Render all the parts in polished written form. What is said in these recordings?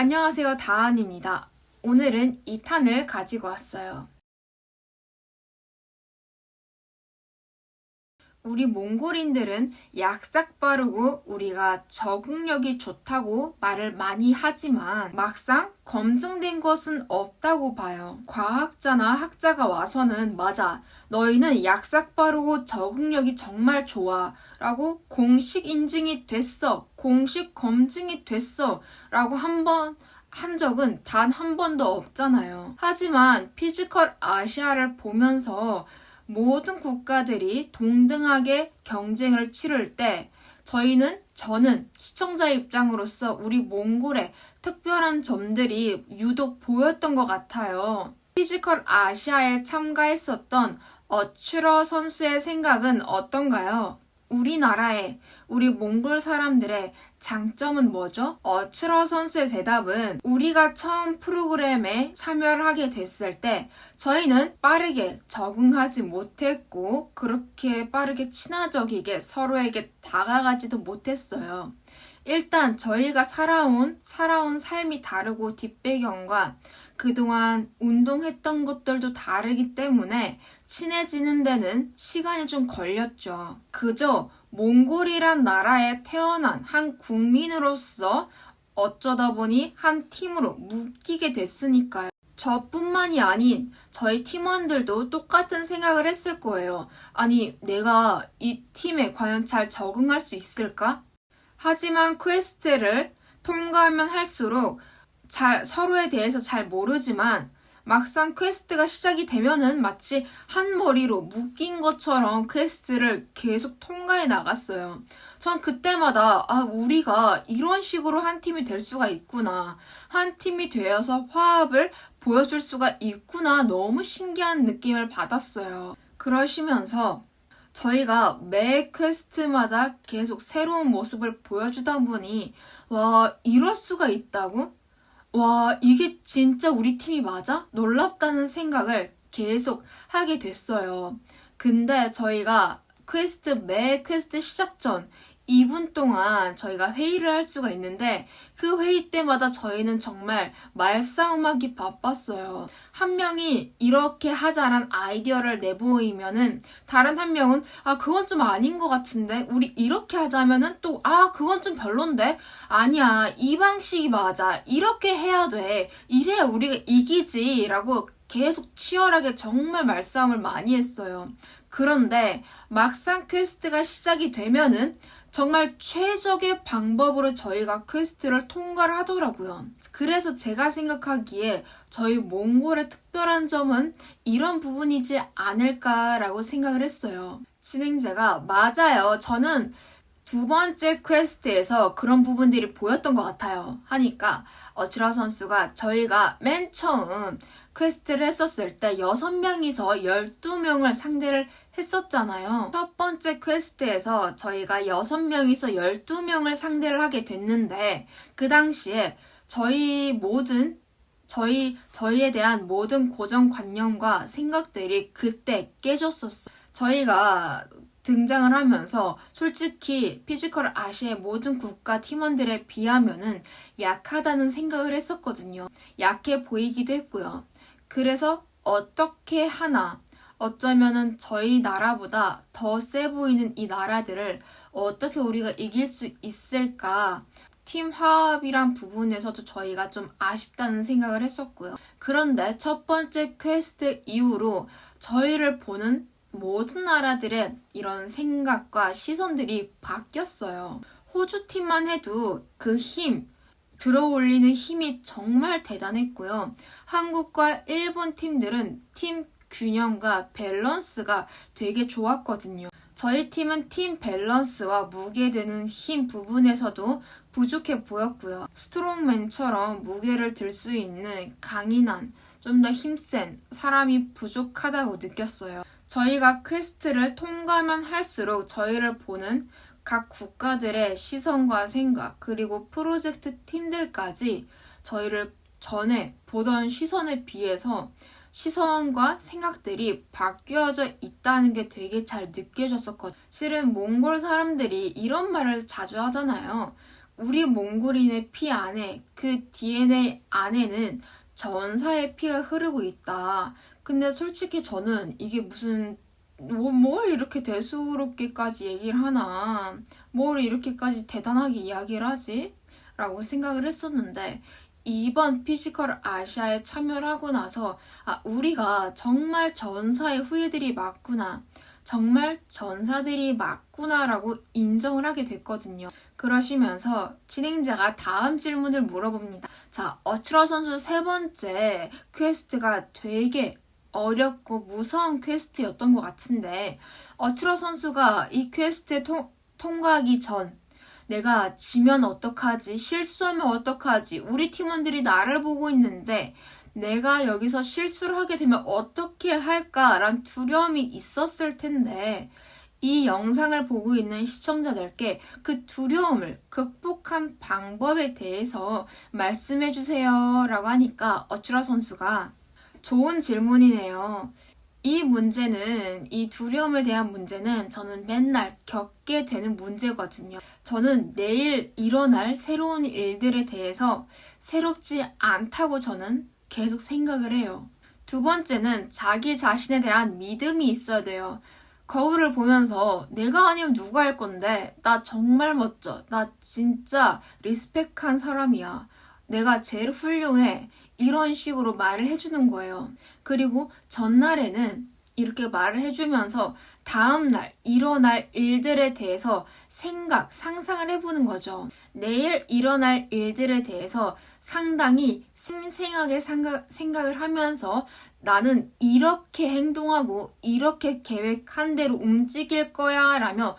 안녕하세요, 다한입니다. 오늘은 2탄을 가지고 왔어요. 우리 몽골인들은 약삭 빠르고 우리가 적응력이 좋다고 말을 많이 하지만 막상 검증된 것은 없다고 봐요. 과학자나 학자가 와서는 맞아, 너희는 약삭 빠르고 적응력이 정말 좋아 라고 공식 인증이 됐어, 공식 검증이 됐어 라고 한 적은 단 한 번도 없잖아요. 하지만 피지컬 아시아를 보면서 모든 국가들이 동등하게 경쟁을 치를 때 저는 시청자 입장으로서 우리 몽골의 특별한 점들이 유독 보였던 것 같아요. 피지컬 아시아에 참가했었던 어츄러 선수의 생각은 어떤가요? 우리 몽골 사람들의 장점은 뭐죠? 어츄러 선수의 대답은 우리가 처음 프로그램에 참여를 하게 됐을 때 저희는 빠르게 적응하지 못했고 그렇게 빠르게 친화적이게 서로에게 다가가지도 못했어요. 일단 저희가 살아온 삶이 다르고 뒷배경과 그동안 운동했던 것들도 다르기 때문에 친해지는 데는 시간이 좀 걸렸죠. 그저 몽골이란 나라에 태어난 한 국민으로서 어쩌다 보니 한 팀으로 묶이게 됐으니까요. 저뿐만이 아닌 저희 팀원들도 똑같은 생각을 했을 거예요. 아니, 내가 이 팀에 과연 잘 적응할 수 있을까? 하지만 퀘스트를 통과하면 할수록 서로에 대해서 잘 모르지만 막상 퀘스트가 시작이 되면은 마치 한 머리로 묶인 것처럼 퀘스트를 계속 통과해 나갔어요. 전 그때마다 우리가 이런 식으로 한 팀이 될 수가 있구나. 한 팀이 되어서 화합을 보여줄 수가 있구나. 너무 신기한 느낌을 받았어요. 그러시면서 저희가 매 퀘스트마다 계속 새로운 모습을 보여주다 보니 와, 이럴 수가 있다고? 와, 이게 진짜 우리 팀이 맞아? 놀랍다는 생각을 계속 하게 됐어요. 근데 저희가 매 퀘스트 시작 전 2분 동안 저희가 회의를 할 수가 있는데 그 회의 때마다 저희는 정말 말싸움하기 바빴어요. 한 명이 이렇게 하자란 아이디어를 내보이면은 다른 한 명은 그건 좀 아닌 것 같은데 우리 이렇게 하자면은 또 그건 좀 별론데 아니야, 이 방식이 맞아, 이렇게 해야 돼, 이래야 우리가 이기지 라고 계속 치열하게 정말 말싸움을 많이 했어요. 그런데 막상 퀘스트가 시작이 되면은 정말 최적의 방법으로 저희가 퀘스트를 통과를 하더라고요. 그래서 제가 생각하기에 저희 몽골의 특별한 점은 이런 부분이지 않을까라고 생각을 했어요. 진행자가 맞아요. 저는 두 번째 퀘스트에서 그런 부분들이 보였던 것 같아요. 하니까 어치라 선수가 저희가 맨 처음 퀘스트를 했었을 때 6명이서 12명을 상대를 했었잖아요. 첫 번째 퀘스트에서 저희가 6명이서 12명을 상대를 하게 됐는데 그 당시에 저희에 대한 모든 고정관념과 생각들이 그때 깨졌었어요. 저희가 등장을 하면서 솔직히 피지컬 아시아의 모든 국가 팀원들에 비하면은 약하다는 생각을 했었거든요. 약해 보이기도 했고요. 그래서 어떻게 하나, 어쩌면은 저희 나라보다 더 세 보이는 이 나라들을 어떻게 우리가 이길 수 있을까? 팀 화합이란 부분에서도 저희가 좀 아쉽다는 생각을 했었고요. 그런데 첫 번째 퀘스트 이후로 저희를 보는 모든 나라들의 이런 생각과 시선들이 바뀌었어요. 호주 팀만 해도 들어올리는 힘이 정말 대단했고요. 한국과 일본 팀들은 팀 균형과 밸런스가 되게 좋았거든요. 저희 팀은 팀 밸런스와 무게 드는 힘 부분에서도 부족해 보였고요. 스트롱맨처럼 무게를 들 수 있는 강인한, 좀 더 힘센 사람이 부족하다고 느꼈어요. 저희가 퀘스트를 통과하면 할수록 저희를 보는 각 국가들의 시선과 생각, 그리고 프로젝트 팀들까지 저희를 전에 보던 시선에 비해서 시선과 생각들이 바뀌어져 있다는 게 되게 잘 느껴졌었거든요. 실은 몽골 사람들이 이런 말을 자주 하잖아요. 우리 몽골인의 피 안에, 그 DNA 안에는 전사의 피가 흐르고 있다. 근데 솔직히 저는 이게 무슨 뭘 이렇게 대수롭게까지 얘기를 하나, 뭘 이렇게까지 대단하게 이야기를 하지? 라고 생각을 했었는데, 이번 피지컬 아시아에 참여를 하고 나서 우리가 정말 전사의 후예들이 맞구나, 정말 전사들이 맞구나라고 인정을 하게 됐거든요. 그러시면서 진행자가 다음 질문을 물어봅니다. 자, 어츠러 선수 세 번째 퀘스트가 되게 어렵고 무서운 퀘스트였던 것 같은데, 어츠러 선수가 이 퀘스트에 통과하기 전 내가 지면 어떡하지? 실수하면 어떡하지? 우리 팀원들이 나를 보고 있는데 내가 여기서 실수를 하게 되면 어떻게 할까라는 두려움이 있었을 텐데, 이 영상을 보고 있는 시청자들께 그 두려움을 극복한 방법에 대해서 말씀해 주세요 라고 하니까 어츠라 선수가 좋은 질문이네요. 이 두려움에 대한 문제는 저는 맨날 겪게 되는 문제거든요. 저는 내일 일어날 새로운 일들에 대해서 새롭지 않다고 저는 계속 생각을 해요. 두 번째는 자기 자신에 대한 믿음이 있어야 돼요. 거울을 보면서 내가 아니면 누가 할 건데, 나 정말 멋져, 나 진짜 리스펙한 사람이야, 내가 제일 훌륭해, 이런 식으로 말을 해주는 거예요. 그리고 전날에는 이렇게 말을 해주면서 다음날 일어날 일들에 대해서 상상을 해보는 거죠. 내일 일어날 일들에 대해서 상당히 생생하게 생각을 하면서 나는 이렇게 행동하고 이렇게 계획한 대로 움직일 거야 라며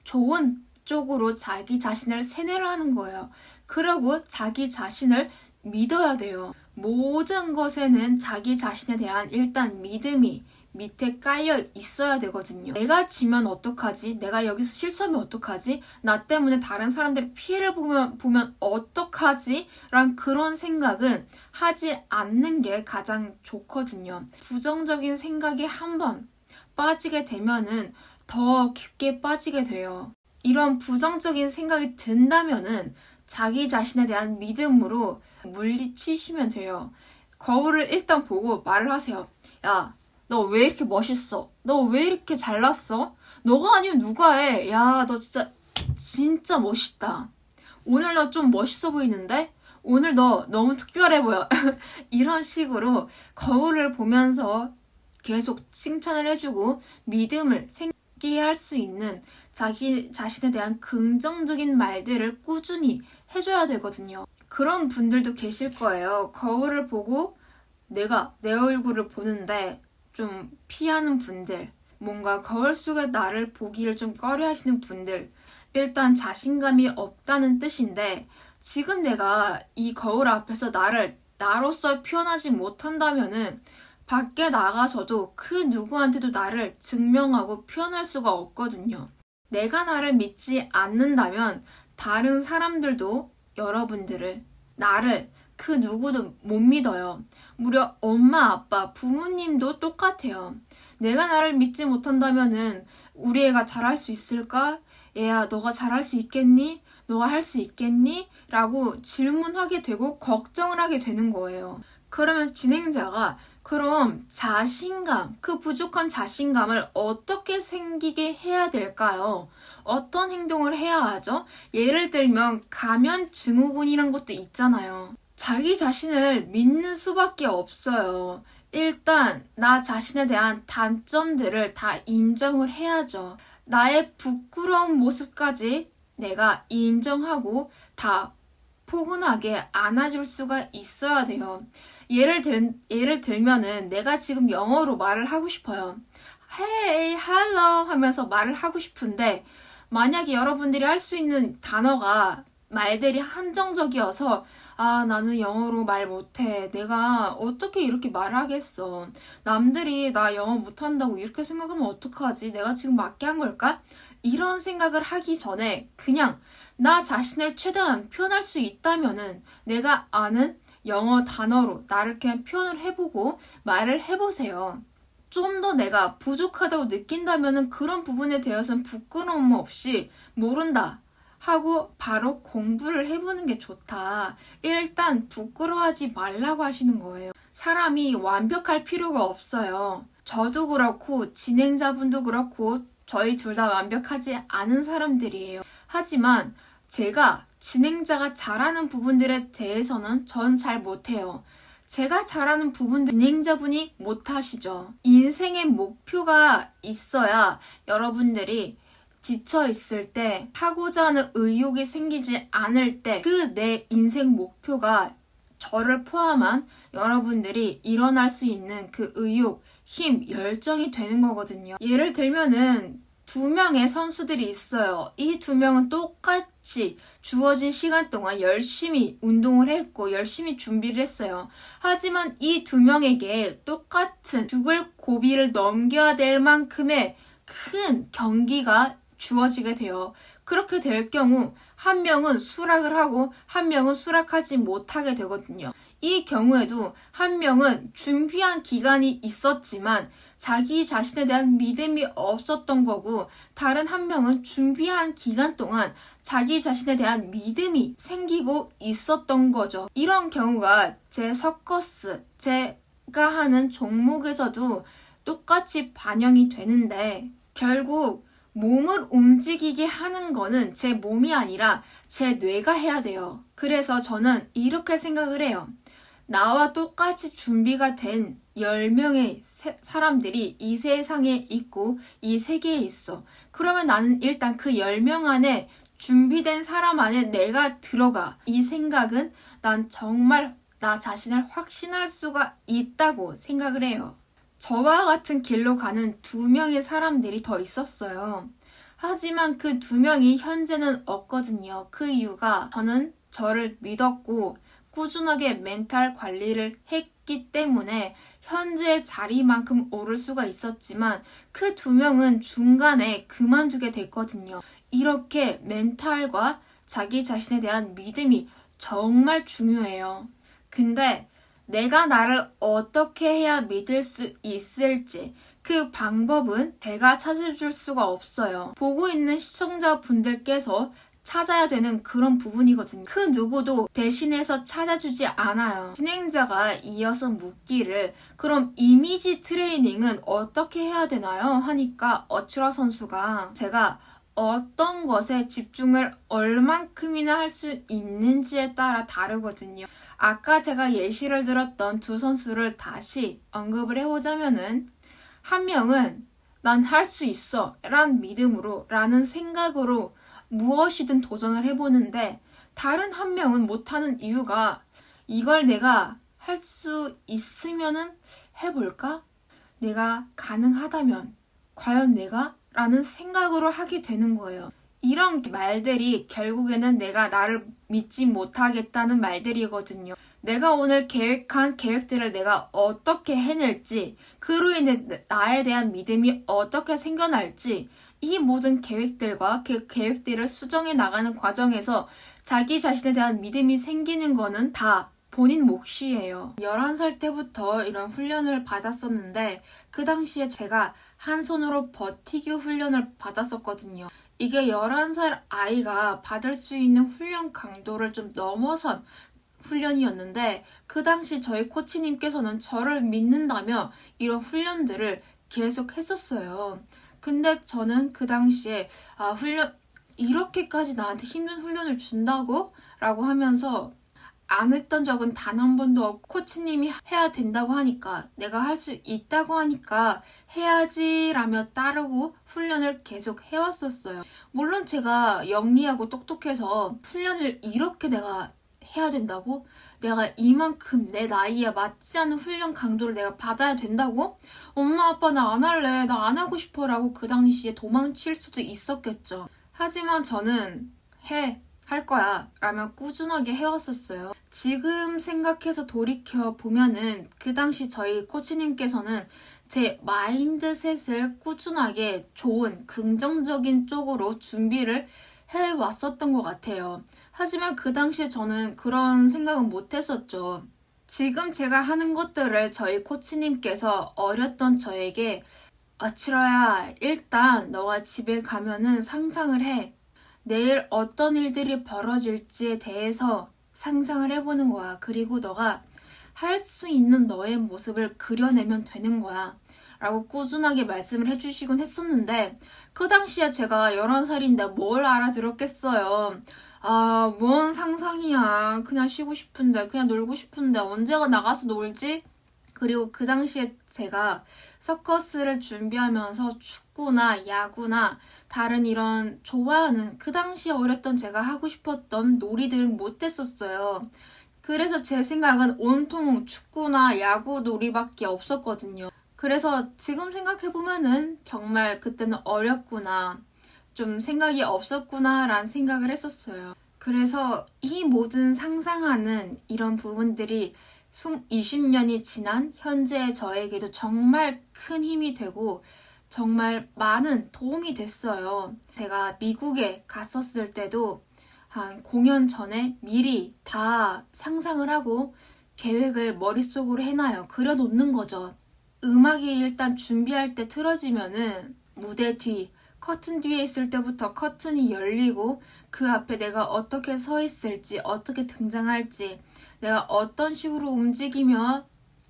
좋은 쪽으로 자기 자신을 세뇌를 하는 거예요. 그리고 자기 자신을 믿어야 돼요. 모든 것에는 자기 자신에 대한 일단 믿음이 밑에 깔려 있어야 되거든요. 내가 지면 어떡하지? 내가 여기서 실수하면 어떡하지? 나 때문에 다른 사람들이 피해를 보면 어떡하지? 란 그런 생각은 하지 않는 게 가장 좋거든요. 부정적인 생각에 한번 빠지게 되면은 더 깊게 빠지게 돼요. 이런 부정적인 생각이 든다면은 자기 자신에 대한 믿음으로 물리치시면 돼요. 거울을 일단 보고 말을 하세요. 야, 너 왜 이렇게 멋있어? 너 왜 이렇게 잘났어? 너가 아니면 누가 해? 야, 너 진짜 멋있다. 오늘 너 좀 멋있어 보이는데? 오늘 너 너무 특별해 보여. 이런 식으로 거울을 보면서 계속 칭찬을 해주고 믿음을 생기게 할 수 있는 자기 자신에 대한 긍정적인 말들을 꾸준히 해줘야 되거든요. 그런 분들도 계실 거예요. 거울을 보고 내가 내 얼굴을 보는데 좀 피하는 분들, 뭔가 거울 속에 나를 보기를 좀 꺼려 하시는 분들, 일단 자신감이 없다는 뜻인데, 지금 내가 이 거울 앞에서 나로서 표현하지 못한다면은 밖에 나가서도 그 누구한테도 나를 증명하고 표현할 수가 없거든요. 내가 나를 믿지 않는다면 다른 사람들도 여러분들을, 나를 그 누구도 못 믿어요. 무려 엄마, 아빠, 부모님도 똑같아요. 내가 나를 믿지 못한다면은 우리 애가 잘할 수 있을까? 얘야, 너가 잘할 수 있겠니? 너가 할 수 있겠니? 라고 질문하게 되고 걱정을 하게 되는 거예요. 그러면 진행자가 그럼 자신감, 그 부족한 자신감을 어떻게 생기게 해야 될까요? 어떤 행동을 해야 하죠? 예를 들면 가면 증후군이란 것도 있잖아요. 자기 자신을 믿는 수밖에 없어요. 일단 나 자신에 대한 단점들을 다 인정을 해야죠. 나의 부끄러운 모습까지 내가 인정하고 다 포근하게 안아줄 수가 있어야 돼요. 예를 들면은 내가 지금 영어로 말을 하고 싶어요. Hey, hello 하면서 말을 하고 싶은데, 만약에 여러분들이 할 수 있는 말들이 한정적이어서 나는 영어로 말 못해. 내가 어떻게 이렇게 말하겠어. 남들이 나 영어 못한다고 이렇게 생각하면 어떡하지? 내가 지금 맞게 한 걸까? 이런 생각을 하기 전에 그냥 나 자신을 최대한 표현할 수 있다면은 내가 아는 영어 단어로 나를 그냥 표현을 해보고 말을 해보세요. 좀 더 내가 부족하다고 느낀다면은 그런 부분에 대해서는 부끄러움 없이 모른다 하고 바로 공부를 해보는 게 좋다. 일단 부끄러워하지 말라고 하시는 거예요. 사람이 완벽할 필요가 없어요. 저도 그렇고 진행자분도 그렇고 저희 둘 다 완벽하지 않은 사람들이에요. 하지만 제가 진행자가 잘하는 부분들에 대해서는 전 잘 못해요. 제가 잘하는 부분들 진행자분이 못하시죠. 인생의 목표가 있어야 여러분들이 지쳐 있을 때, 하고자 하는 의욕이 생기지 않을 때, 그 내 인생 목표가 저를 포함한 여러분들이 일어날 수 있는 그 의욕, 힘, 열정이 되는 거거든요. 예를 들면은 2명의 선수들이 있어요. 이 2명은 똑같이 주어진 시간 동안 열심히 운동을 했고 열심히 준비를 했어요. 하지만 이 2명에게 똑같은 죽을 고비를 넘겨야 될 만큼의 큰 경기가 주어지게 돼요. 그렇게 될 경우 한 명은 수락을 하고 한 명은 수락하지 못하게 되거든요. 이 경우에도 한 명은 준비한 기간이 있었지만 자기 자신에 대한 믿음이 없었던 거고, 다른 한 명은 준비한 기간 동안 자기 자신에 대한 믿음이 생기고 있었던 거죠. 이런 경우가 제 서커스, 제가 하는 종목에서도 똑같이 반영이 되는데, 결국 몸을 움직이게 하는 거는 제 몸이 아니라 제 뇌가 해야 돼요. 그래서 저는 이렇게 생각을 해요. 나와 똑같이 준비가 된 10명의 사람들이 이 세상에 있고 이 세계에 있어. 그러면 나는 일단 그 10명 안에 준비된 사람 안에 내가 들어가. 이 생각은 난 정말 나 자신을 확신할 수가 있다고 생각을 해요. 저와 같은 길로 가는 2명의 사람들이 더 있었어요. 하지만 그 2명이 현재는 없거든요. 그 이유가 저는 저를 믿었고 꾸준하게 멘탈 관리를 했기 때문에 현재의 자리만큼 오를 수가 있었지만 그 2명은 중간에 그만두게 됐거든요. 이렇게 멘탈과 자기 자신에 대한 믿음이 정말 중요해요. 근데 내가 나를 어떻게 해야 믿을 수 있을지 그 방법은 제가 찾아줄 수가 없어요. 보고 있는 시청자분들께서 찾아야 되는 그런 부분이거든요. 그 누구도 대신해서 찾아주지 않아요. 진행자가 이어서 묻기를 그럼 이미지 트레이닝은 어떻게 해야 되나요? 하니까 어치라 선수가 제가 어떤 것에 집중을 얼만큼이나 할 수 있는지에 따라 다르거든요. 아까 제가 예시를 들었던 2 선수를 다시 언급을 해보자면은 한 명은 난 할 수 있어 라는 믿음으로 라는 생각으로 무엇이든 도전을 해보는데, 다른 한 명은 못하는 이유가 이걸 내가 할 수 있으면은 해볼까? 내가 가능하다면 과연 내가? 라는 생각으로 하게 되는 거예요. 이런 말들이 결국에는 내가 나를 믿지 못하겠다는 말들이거든요. 내가 오늘 계획한 계획들을 내가 어떻게 해낼지, 그로 인해 나에 대한 믿음이 어떻게 생겨날지, 이 모든 계획들과 그 계획들을 수정해 나가는 과정에서 자기 자신에 대한 믿음이 생기는 거는 다 본인 몫이에요. 11살 때부터 이런 훈련을 받았었는데 그 당시에 제가 한 손으로 버티기 훈련을 받았었거든요. 이게 11살 아이가 받을 수 있는 훈련 강도를 좀 넘어선 훈련이었는데, 그 당시 저희 코치님께서는 저를 믿는다며 이런 훈련들을 계속 했었어요. 근데 저는 그 당시에 이렇게까지 나한테 힘든 훈련을 준다고? 라고 하면서 안 했던 적은 단 한 번도 없고, 코치님이 해야 된다고 하니까 내가 할 수 있다고 하니까 해야지 라며 따르고 훈련을 계속 해왔었어요. 물론 제가 영리하고 똑똑해서 훈련을 이렇게 내가 해야 된다고? 내가 이만큼 내 나이에 맞지 않은 훈련 강도를 내가 받아야 된다고? 엄마 아빠 나 안 할래, 나 안 하고 싶어 라고 그 당시에 도망칠 수도 있었겠죠. 하지만 저는 할 거야 라며 꾸준하게 해왔었어요. 지금 생각해서 돌이켜 보면은 그 당시 저희 코치님께서는 제 마인드셋을 꾸준하게 좋은 긍정적인 쪽으로 준비를 해왔었던 것 같아요. 하지만 그 당시에 저는 그런 생각은 못했었죠. 지금 제가 하는 것들을 저희 코치님께서 어렸던 저에게 어치러야 일단 너가 집에 가면은 상상을 해. 내일 어떤 일들이 벌어질지에 대해서 상상을 해보는 거야. 그리고 너가 할 수 있는 너의 모습을 그려내면 되는 거야. 라고 꾸준하게 말씀을 해주시곤 했었는데, 그 당시에 제가 11살인데 뭘 알아들었겠어요. 아, 뭔 상상이야. 그냥 쉬고 싶은데, 그냥 놀고 싶은데, 언제가 나가서 놀지? 그리고 그 당시에 제가 서커스를 준비하면서 축구나 야구나 다른 이런 좋아하는 그 당시에 어렸던 제가 하고 싶었던 놀이들은 못했었어요. 그래서 제 생각은 온통 축구나 야구 놀이밖에 없었거든요. 그래서 지금 생각해보면은 정말 그때는 어렸구나. 좀 생각이 없었구나라는 생각을 했었어요. 그래서 이 모든 상상하는 이런 부분들이 20년이 지난 현재의 저에게도 정말 큰 힘이 되고 정말 많은 도움이 됐어요. 제가 미국에 갔었을 때도 한 공연 전에 미리 다 상상을 하고 계획을 머릿속으로 해놔요. 그려놓는 거죠. 음악이 일단 준비할 때 틀어지면은 무대 뒤, 커튼 뒤에 있을 때부터 커튼이 열리고 그 앞에 내가 어떻게 서 있을지, 어떻게 등장할지, 내가 어떤 식으로 움직이며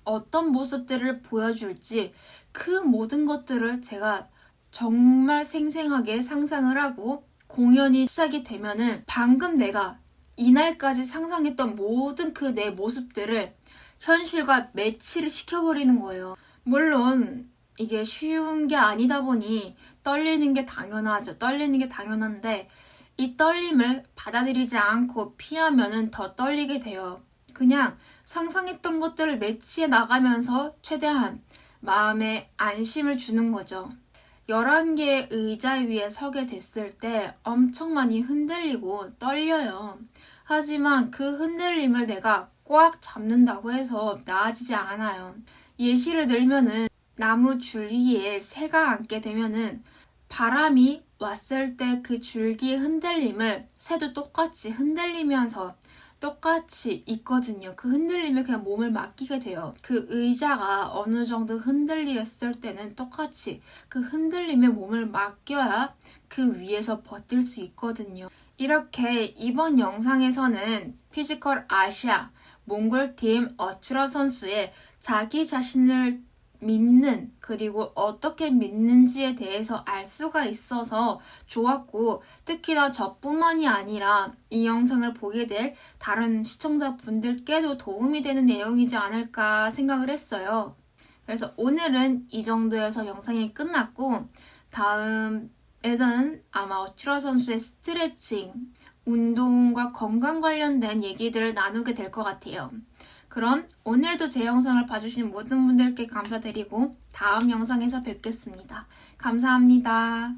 어떤 모습들을 보여줄지 그 모든 것들을 제가 정말 생생하게 상상을 하고 공연이 시작이 되면은 방금 내가 이날까지 상상했던 모든 그 내 모습들을 현실과 매치를 시켜버리는 거예요. 물론 이게 쉬운 게 아니다 보니 떨리는 게 당연하죠. 떨리는 게 당연한데 이 떨림을 받아들이지 않고 피하면은 더 떨리게 돼요. 그냥 상상했던 것들을 매치해 나가면서 최대한 마음에 안심을 주는 거죠. 11개의 의자 위에 서게 됐을 때 엄청 많이 흔들리고 떨려요. 하지만 그 흔들림을 내가 꽉 잡는다고 해서 나아지지 않아요. 예시를 들면은 나무 줄기에 새가 앉게 되면은 바람이 왔을 때 그 줄기의 흔들림을 새도 똑같이 흔들리면서 똑같이 있거든요. 그 흔들림에 그냥 몸을 맡기게 돼요. 그 의자가 어느 정도 흔들렸을 때는 똑같이 그 흔들림에 몸을 맡겨야 그 위에서 버틸 수 있거든요. 이렇게 이번 영상에서는 피지컬 아시아 몽골팀 어츄러 선수의 자기 자신을 믿는 그리고 어떻게 믿는지에 대해서 알 수가 있어서 좋았고 특히나 저뿐만이 아니라 이 영상을 보게 될 다른 시청자분들께도 도움이 되는 내용이지 않을까 생각을 했어요. 그래서 오늘은 이 정도여서 영상이 끝났고 다음에는 아마 어츄러 선수의 스트레칭, 운동과 건강 관련된 얘기들을 나누게 될 것 같아요. 그럼 오늘도 제 영상을 봐주신 모든 분들께 감사드리고 다음 영상에서 뵙겠습니다. 감사합니다.